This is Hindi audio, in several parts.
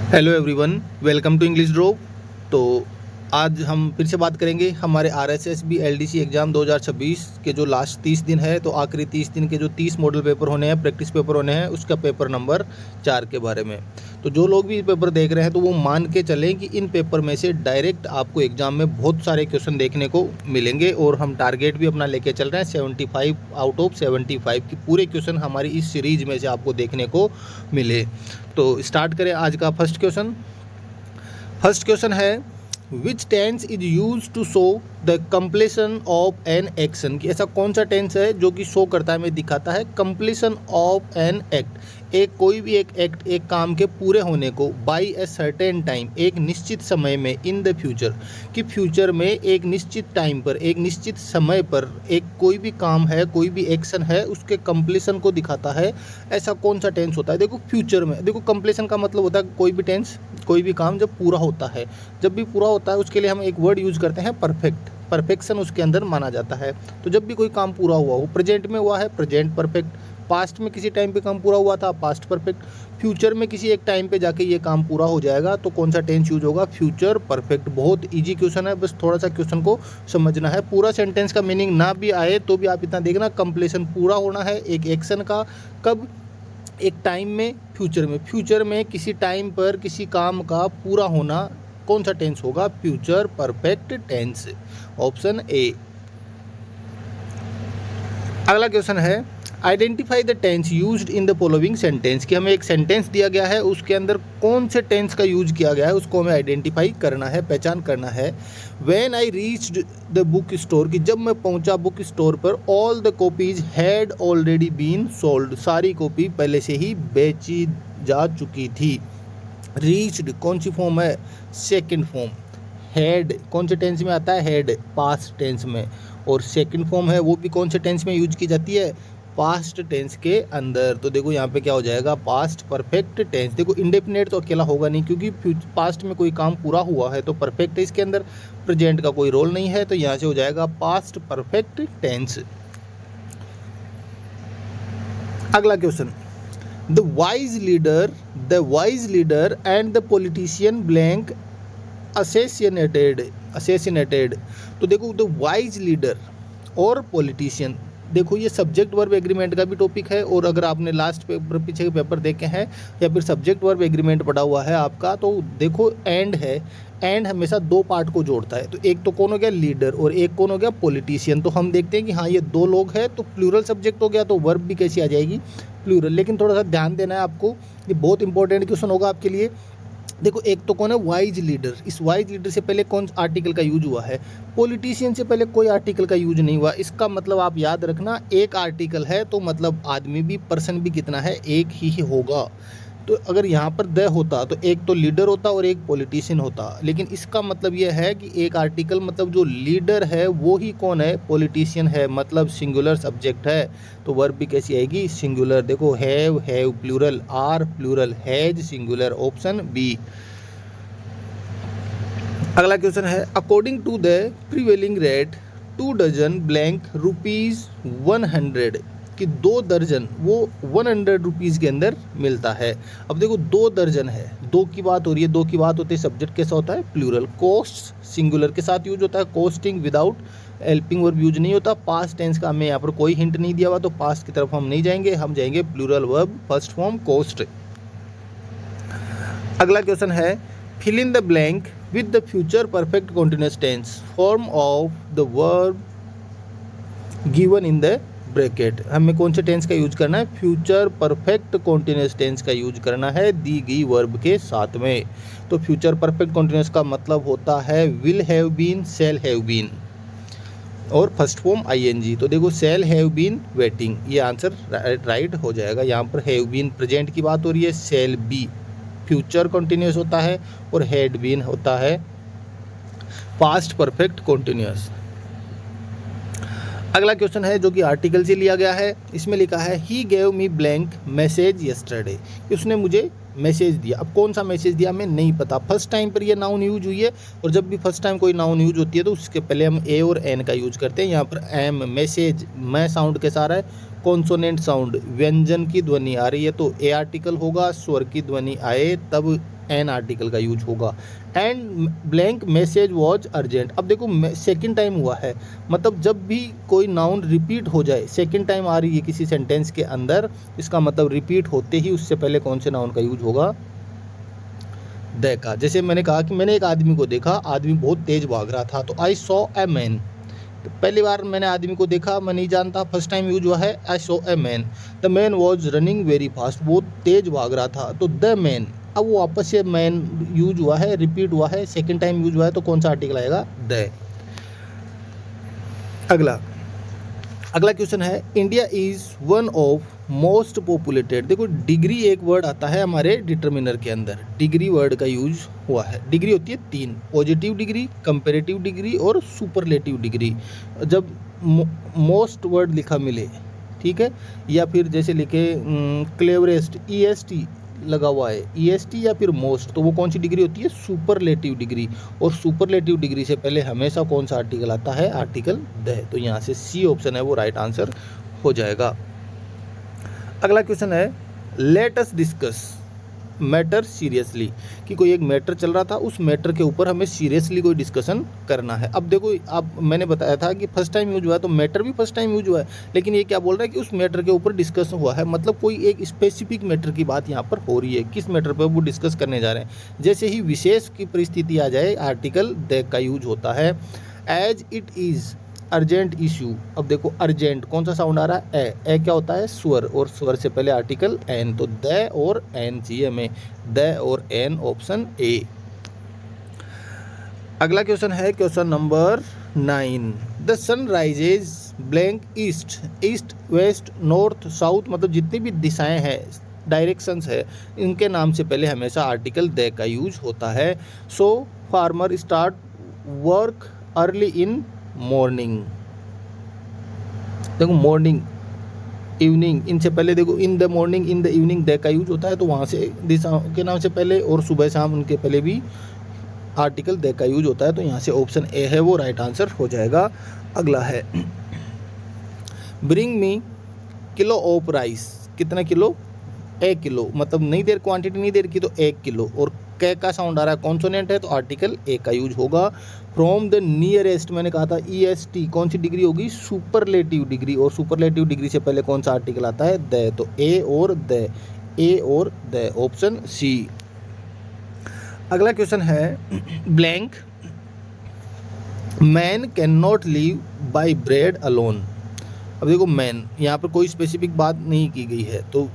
Hello everyone, welcome to English drop. तो आज हम फिर से बात करेंगे हमारे आरएसएसबी एलडीसी एग्ज़ाम 2026 के जो लास्ट 30 दिन है, तो आखिरी 30 दिन के जो 30 मॉडल पेपर होने हैं, प्रैक्टिस पेपर होने हैं, उसका पेपर नंबर 4 के बारे में। तो जो लोग भी पेपर देख रहे हैं तो वो मान के चलें कि इन पेपर में से डायरेक्ट आपको एग्ज़ाम में बहुत सारे क्वेश्चन देखने को मिलेंगे और हम टारगेट भी अपना लेके चल रहे हैं 75 आउट ऑफ 75 की पूरे क्वेश्चन हमारी इस सीरीज में से आपको देखने को मिले। तो स्टार्ट करें आज का फर्स्ट क्वेश्चन। फर्स्ट क्वेश्चन है which tense is use to show the completion of an action, कि ऐसा कौन सा टेंस है जो कि शो करता है, हमें दिखाता है कंप्लीशन ऑफ एन एक्ट, एक कोई भी एक एक्ट, एक काम के पूरे होने को बाई ए सर्टेन टाइम, एक निश्चित समय में, इन द फ्यूचर, कि फ्यूचर में एक निश्चित टाइम पर, एक निश्चित समय पर एक कोई भी काम है, कोई भी एक्शन है, उसके कंप्लीशन को दिखाता है। ऐसा कौन सा टेंस होता है? देखो फ्यूचर में, देखो कंप्लीशन का मतलब होता है कोई भी टेंस, कोई भी काम जब पूरा होता है, जब भी पूरा होता है उसके लिए हम एक वर्ड यूज़ करते हैं परफेक्ट, परफेक्शन उसके अंदर माना जाता है। तो जब भी कोई काम पूरा हुआ हो, प्रेजेंट में हुआ है प्रेजेंट परफेक्ट, पास्ट में किसी टाइम पे काम पूरा हुआ था पास्ट परफेक्ट, फ्यूचर में किसी एक टाइम पे जाके ये काम पूरा हो जाएगा तो कौन सा टेंस यूज होगा? Future perfect. बहुत इजी क्वेश्चन है, बस थोड़ा सा क्वेश्चन को समझना है। पूरा सेंटेंस का मीनिंग ना भी आए तो भी आप इतना देखना, कंप्लीशन पूरा होना है एक एक्शन का, कब? एक टाइम में, फ्यूचर में, फ्यूचर में किसी टाइम पर किसी काम का पूरा होना, कौन सा टेंस होगा? Future perfect tense, option A. अगला क्वेश्चन है identify the tense used in the following sentence, कि हमें एक सेंटेंस दिया गया है, उसके अंदर कौन से टेंस का यूज किया गया है उसको हमें आइडेंटिफाई करना है, पहचान करना है। When I reached the book store, कि जब मैं पहुंचा बुक स्टोर पर, all the copies had already been sold, सारी कॉपी पहले से ही बेची जा चुकी थी। रीच्ड कौन सी फॉर्म है? Second form. हैड कौन से टेंस में आता है? हैड पास्ट टेंस में। और सेकंड फॉर्म है वो भी कौन से टेंस में यूज की जाती है? पास्ट टेंस के अंदर। तो देखो यहाँ पे क्या हो जाएगा? Past perfect tense. देखो इंडेफिनेट तो अकेला होगा नहीं, क्योंकि पास्ट में कोई काम पूरा हुआ है तो परफेक्ट है इसके अंदर, प्रेजेंट का कोई रोल नहीं है, तो यहाँ से हो जाएगा पास्ट परफेक्ट टेंस। अगला question, the wise leader and the politician blank assassinated. तो देखो द वाइज लीडर और पॉलिटिशियन, देखो ये सब्जेक्ट वर्ब एग्रीमेंट का भी टॉपिक है, और अगर आपने लास्ट पेपर पीछे के पेपर देखे हैं या फिर सब्जेक्ट वर्ब एग्रीमेंट पढ़ा हुआ है आपका, तो देखो एंड है, एंड हमेशा दो पार्ट को जोड़ता है। तो एक तो कौन हो गया? लीडर, और एक कौन हो गया? पॉलिटिशियन। तो हम देखते हैं कि हाँ ये दो लोग हैं, तो प्लूरल सब्जेक्ट हो गया, तो वर्ब भी कैसी आ जाएगी? प्लूरल। लेकिन थोड़ा सा ध्यान देना है आपको, ये बहुत इंपॉर्टेंट क्वेश्चन होगा आपके लिए। देखो एक तो कौन है? Wise leader. इस वाइज लीडर से पहले कौन आर्टिकल का यूज हुआ है? पॉलिटिशियन से पहले कोई आर्टिकल का यूज नहीं हुआ। इसका मतलब आप याद रखना, एक आर्टिकल है तो मतलब आदमी भी, पर्सन भी कितना है? एक ही होगा। तो अगर यहाँ पर द होता तो एक तो लीडर होता और एक पॉलिटिशियन होता, लेकिन इसका मतलब यह है कि एक आर्टिकल, मतलब जो लीडर है वो ही कौन है? पॉलिटिशियन है, मतलब सिंगुलर सब्जेक्ट है, तो वर्ब भी कैसी आएगी? सिंगुलर। देखो have plural, are plural, has singular, option B. अगला क्वेश्चन है according to the prevailing rate 2 dozen blank ₹100, कि 2 दर्जन वो 100 रुपीज़ के अंदर मिलता है। अब देखो 2 दर्जन है, 2 की बात हो रही है, 2 की बात होती है, सब्जेक्ट कैसा होता है? प्लूरल। कॉस्ट सिंगुलर के साथ यूज होता है, costing without helping verb use नहीं होता। पास्ट टेंस का हमें यहाँ पर कोई हिंट नहीं दिया हुआ, तो पास्ट की तरफ हम नहीं जाएंगे, हम जाएंगे plural verb first form cost. अगला क्वेश्चन है fill in the blank with the future perfect continuous tense form of the verb given in the bracket। हमें कौन से टेंस का यूज करना है? फ्यूचर परफेक्ट कॉन्टिन्यूस टेंस का यूज करना है दी गई वर्ब के साथ में। तो फ्यूचर परफेक्ट कॉन्टिन्यूस का मतलब होता है will have been, shall have been, और फर्स्ट फॉर्म आईएनजी। तो देखो शैल हैव बीन वेटिंग, ये आंसर राइट हो जाएगा। यहाँ पर हैव बीन प्रेजेंट की बात हो रही है, शैल बी फ्यूचर कॉन्टिन्यूस होता है, और हैड बीन होता है पास्ट परफेक्ट कॉन्टिन्यूस। अगला क्वेश्चन है जो कि आर्टिकल से लिया गया है, इसमें लिखा है he gave me blank message yesterday, उसने मुझे मैसेज दिया। अब कौन सा मैसेज दिया हमें नहीं पता। फर्स्ट टाइम पर ये नाउन यूज हुई है, और जब भी फर्स्ट टाइम कोई नाउन यूज होती है तो उसके पहले हम ए और एन का यूज करते हैं। यहाँ पर एम, मैसेज, मैं साउंड कैसा आ रहा है? कॉन्सोनेंट साउंड, व्यंजन की ध्वनि आ रही है, तो ए आर्टिकल होगा, स्वर की ध्वनि आए तब एन आर्टिकल का यूज होगा। And blank message was urgent. अब देखो सेकंड टाइम हुआ है, मतलब जब भी कोई नाउन रिपीट हो जाए, सेकंड टाइम आ रही है किसी सेंटेंस के अंदर, इसका मतलब रिपीट होते ही उससे पहले कौन से नाउन का यूज होगा, द का। जैसे मैंने कहा कि मैंने एक आदमी को देखा, आदमी बहुत तेज भाग रहा था, तो आई सॉ ए मैन। तो पहली बार मैंने आदमी को देखा, मैं नहीं जानता, फर्स्ट टाइम यूज हुआ है I saw a man. The man was running very fast, बहुत तेज भाग रहा था, तो द मैन। अब वो वापस से मैन यूज हुआ है, रिपीट हुआ है, सेकेंड टाइम यूज हुआ है, तो कौन सा आर्टिकल आएगा, द। अगला क्वेश्चन है, India is one of most populated. देखो डिग्री एक वर्ड आता है हमारे डिटर्मिनर के अंदर, डिग्री वर्ड का यूज हुआ है। डिग्री होती है तीन, पॉजिटिव डिग्री, कंपेरेटिव डिग्री और सुपरलेटिव डिग्री। जब मोस्ट वर्ड लिखा मिले, ठीक है, या फिर जैसे लिखे क्लेवरेस्ट, EST लगा हुआ है, EST या फिर मोस्ट, तो वो कौन सी डिग्री होती है, सुपरलेटिव डिग्री। और सुपरलेटिव डिग्री से पहले हमेशा कौन सा आर्टिकल आता है, आर्टिकल द। तो यहाँ से सी ऑप्शन है वो राइट आंसर हो जाएगा। अगला क्वेश्चन है, let us discuss matter seriously, कि कोई एक मैटर चल रहा था, उस मैटर के ऊपर हमें सीरियसली कोई डिस्कशन करना है। अब देखो, अब मैंने बताया था कि फर्स्ट टाइम यूज हुआ है, तो मैटर भी फर्स्ट टाइम यूज हुआ है, लेकिन ये क्या बोल रहा है कि उस मैटर के ऊपर डिस्कस हुआ है, मतलब कोई एक स्पेसिफिक मैटर की बात यहाँ पर हो रही है। किस मैटर पर वो डिस्कस करने जा रहे हैं। जैसे ही विशेष की परिस्थिति आ जाए, आर्टिकल द का यूज होता है। As it is urgent issue. अब देखो अर्जेंट कौन सा साउंड आ रहा है, ए क्या होता है, स्वर, और स्वर से पहले आर्टिकल एन, तो द और एन चाहिए हमें, द और एन, ऑप्शन ए। अगला क्वेश्चन है question number 9। The sun rises blank east, east west north south, मतलब जितनी भी दिशाएं हैं, डायरेक्शंस है, इनके नाम से पहले हमेशा आर्टिकल द का यूज होता है। So farmer start work early in morning. देखो मॉर्निंग, इवनिंग, इनसे पहले देखो in the morning, in the evening the का यूज होता है, तो वहाँ से दिशा के नाम से पहले और सुबह शाम उनके पहले भी आर्टिकल द का यूज होता है, तो यहाँ से ऑप्शन ए है वो राइट आंसर हो जाएगा। अगला है, bring me kilo of rice, कितना किलो, 1 किलो, मतलब नहीं देर, क्वांटिटी नहीं देर की, तो 1 किलो। और क का साउंड आ रहा है, कॉन्सोनेंट है, तो आर्टिकल ए का यूज होगा। फ्रॉम द नियरेस्ट, मैंने कहा था EST, कौन सी डिग्री होगी, सुपरलेटिव डिग्री, और सुपरलेटिव डिग्री से पहले कौन सा आर्टिकल आता है, द, तो ए और द, ए और द, ऑप्शन सी। अगला क्वेश्चन है, blank man can not live by bread alone. अब देखो मैन, यहाँ पर कोई स्पेसिफिक बात नहीं की गई है, तो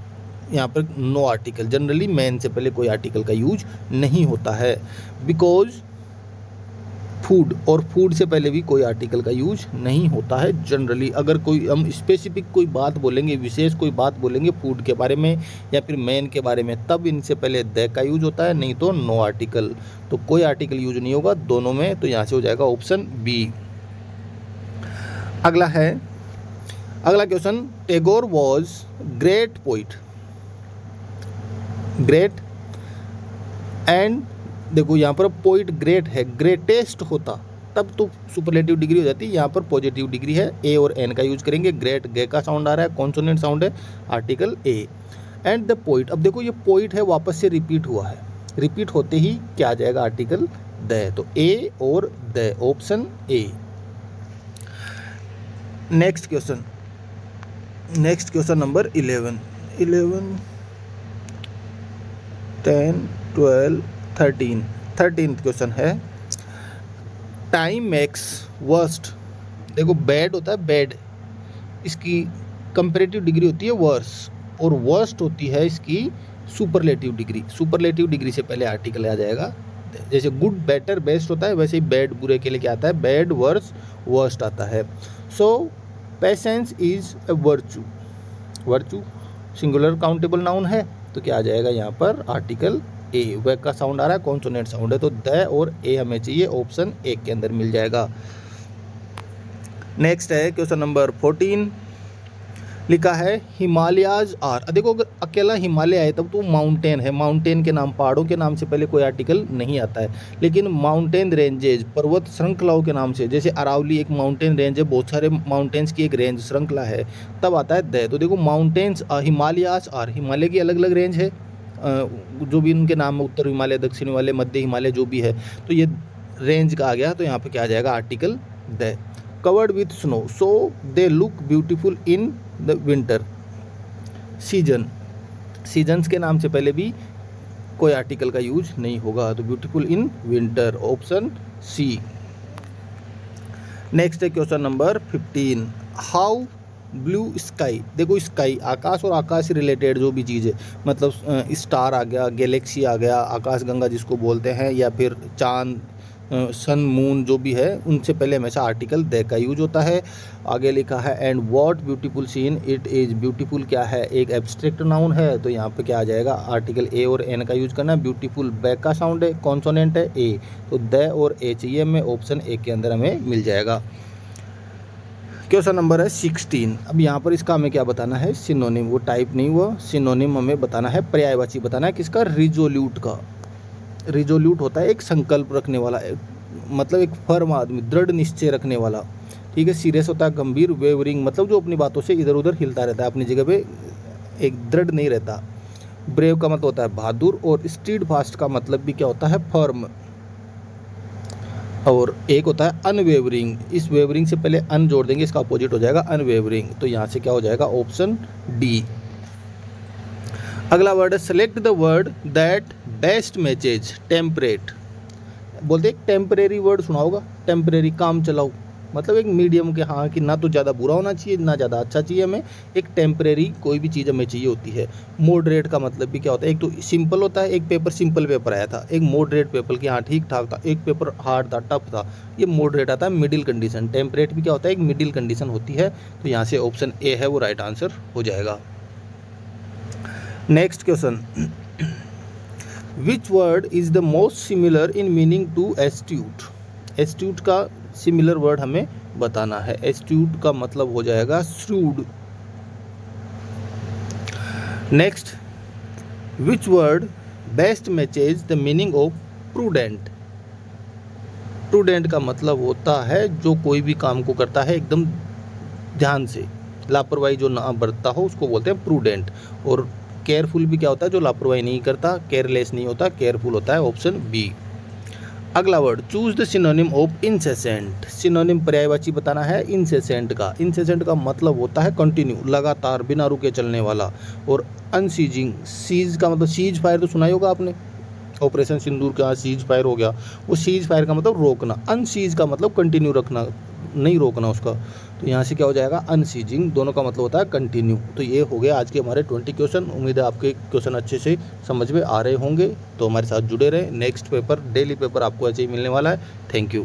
यहाँ पर नो आर्टिकल, जनरली मैन से पहले कोई आर्टिकल का यूज नहीं होता है। बिकॉज फूड, और फूड से पहले भी कोई आर्टिकल का यूज नहीं होता है जनरली। अगर कोई हम स्पेसिफिक कोई बात बोलेंगे, विशेष कोई बात बोलेंगे फूड के बारे में या फिर मैन के बारे में, तब इनसे पहले द का यूज होता है, नहीं तो नो आर्टिकल। तो कोई आर्टिकल यूज नहीं होगा दोनों में, तो यहाँ से हो जाएगा ऑप्शन बी। अगला है, अगला question, Tagore was great poet, great and, देखो यहाँ पर पोइट ग्रेट है, ग्रेटेस्ट होता तब तो सुपरलेटिव डिग्री हो जाती है, यहाँ पर पॉजिटिव डिग्री है, ए और एन का यूज करेंगे। ग्रेट, गे का साउंड आ रहा है, कॉन्सोनेंट साउंड है, article a. And the poet, अब देखो ये पोइट है, वापस से रिपीट हुआ है, रिपीट होते ही क्या आ जाएगा, आर्टिकल द, तो ए और the, option A. Next question number 11, 10, 12, 13 question है, टाइम मेक्स वर्स्ट। देखो बैड होता है, बैड, इसकी कंपेरेटिव डिग्री होती है वर्स, और वर्स्ट होती है इसकी सुपरलेटिव डिग्री। सुपरलेटिव डिग्री से पहले आर्टिकल आ जाएगा, जैसे गुड बेटर बेस्ट होता है, वैसे ही बैड बुरे के लिए क्या आता है, बैड वर्स वर्स्ट आता है। So patience is a virtue, virtue singular countable noun है, तो क्या आ जाएगा यहाँ पर, आर्टिकल ए। वे का साउंड आ रहा है, कॉन्सोनेंट साउंड है, तो द और ए हमें चाहिए, ऑप्शन ए के अंदर मिल जाएगा। नेक्स्ट है क्वेश्चन नंबर 14, लिखा है हिमालयाज आर। देखो अगर अकेला हिमालय है तब तो माउंटेन है, माउंटेन के नाम, पहाड़ों के नाम से पहले कोई आर्टिकल नहीं आता है, लेकिन माउंटेन रेंजेज, पर्वत श्रृंखलाओं के नाम से, जैसे अरावली एक माउंटेन रेंज है, बहुत सारे माउंटेन्स की एक रेंज श्रृंखला है, तब आता है द। तो देखो माउंटेन्स, हिमालयाज आर, हिमालय की अलग अलग रेंज है, जो भी इनके नाम है, उत्तर हिमालय, दक्षिण हिमालय, मध्य हिमालय, जो भी है, तो ये रेंज का आ गया। तो यहाँ पे क्या आ जाएगा, article the. Covered with snow so they look beautiful in the winter. Season, seasons के नाम से पहले भी कोई आर्टिकल का यूज नहीं होगा, तो beautiful in winter, option C. Next है question number 15, how blue sky. देखो स्काई, आकाश और आकाश से रिलेटेड जो भी चीज़ है, मतलब स्टार आ गया, गैलेक्सी आ गया, आकाशगंगा जिसको बोलते हैं, या फिर चांद, सन, मून, जो भी है, उनसे पहले हमेशा आर्टिकल द का यूज होता है। आगे लिखा है and what beautiful seen it is. Beautiful क्या है, एक एब्स्ट्रैक्ट नाउन है, तो यहाँ पे क्या आ जाएगा, आर्टिकल ए और एन का यूज करना है। ब्यूटीफुल बैक का साउंड है, कॉन्सोनेंट है ए, तो द और ए चाहिए हमें, ऑप्शन ए के अंदर हमें मिल जाएगा। क्वेश्चन नंबर है 16। अब यहाँ पर इसका हमें क्या बताना है, सिनोनिम, वो टाइप नहीं हुआ, सिनोनिम हमें बताना है, पर्यायवाची बताना है किसका, रिजोल्यूट का। रिजोल्यूट होता है एक संकल्प रखने वाला, मतलब एक फर्म आदमी, दृढ़ निश्चय रखने वाला, ठीक है। सीरियस होता है गंभीर, वेवरिंग मतलब जो अपनी बातों से इधर उधर हिलता रहता है, अपनी जगह पे एक दृढ़ नहीं रहता। ब्रेव का मतलब होता है बहादुर, और स्टीड फास्ट का मतलब भी क्या होता है, फर्म। और एक होता है अनवेवरिंग, इस वेवरिंग से पहले अन जोड़ देंगे, इसका अपोजिट हो जाएगा अनवेवरिंग, तो यहाँ से क्या हो जाएगा, ऑप्शन डी। अगला वर्ड है select the word that best matches temperate. बोलते एक टेम्परेरी वर्ड सुना होगा, टेम्परेरी, काम चलाओ, मतलब एक मीडियम के, हाँ कि ना तो ज़्यादा बुरा होना चाहिए ना ज़्यादा अच्छा चाहिए, हमें एक टेम्परेरी कोई भी चीज़ हमें चाहिए होती है। मॉडरेट का मतलब भी क्या होता है, एक तो सिंपल होता है, एक पेपर सिंपल पेपर आया था, एक मॉडरेट पेपर की हाँ ठीक ठाक था, एक पेपर हार्ड था, टफ था, ये मॉडरेट आता है, मिडिल कंडीशन। टेम्परेट भी क्या होता है, एक मिडिल कंडीशन होती है, तो यहाँ से ऑप्शन ए है वो राइट आंसर हो जाएगा। Next question, which word is the most similar in meaning to astute. Astute का सिमिलर वर्ड हमें बताना है, एस्ट्यूट का मतलब हो जाएगा shrewd. Next, which word best matches the meaning of prudent. Prudent का मतलब होता है जो कोई भी काम को करता है एकदम ध्यान से, लापरवाही जो ना बरतता हो उसको बोलते हैं प्रूडेंट। और केयरफुल भी क्या होता है, जो लापरवाही नहीं करता, केयरलेस नहीं होता, केयरफुल होता है, ऑप्शन बी। अगला word, choose the synonym of incessant. Synonym पर्यायवाची बताना है इंसेसेंट का। इंसेसेंट का मतलब होता है कंटिन्यू, लगातार, बिना रुके चलने वाला। और अनसीजिंग, सीज का मतलब सीज फायर तो सुना ही होगा आपने, ऑपरेशन सिंदूर का सीज फायर हो गया, वो सीज फायर का मतलब रोकना, अनसीज का मतलब कंटिन्यू रखना, नहीं रोकना उसका, तो यहाँ से क्या हो जाएगा, अनसीजिंग, दोनों का मतलब होता है कंटिन्यू। तो ये हो गया आज के हमारे 20 क्वेश्चन। उम्मीद है आपके क्वेश्चन अच्छे से समझ में आ रहे होंगे, तो हमारे साथ जुड़े रहें। नेक्स्ट पेपर, डेली पेपर आपको ऐसे ही मिलने वाला है। Thank you.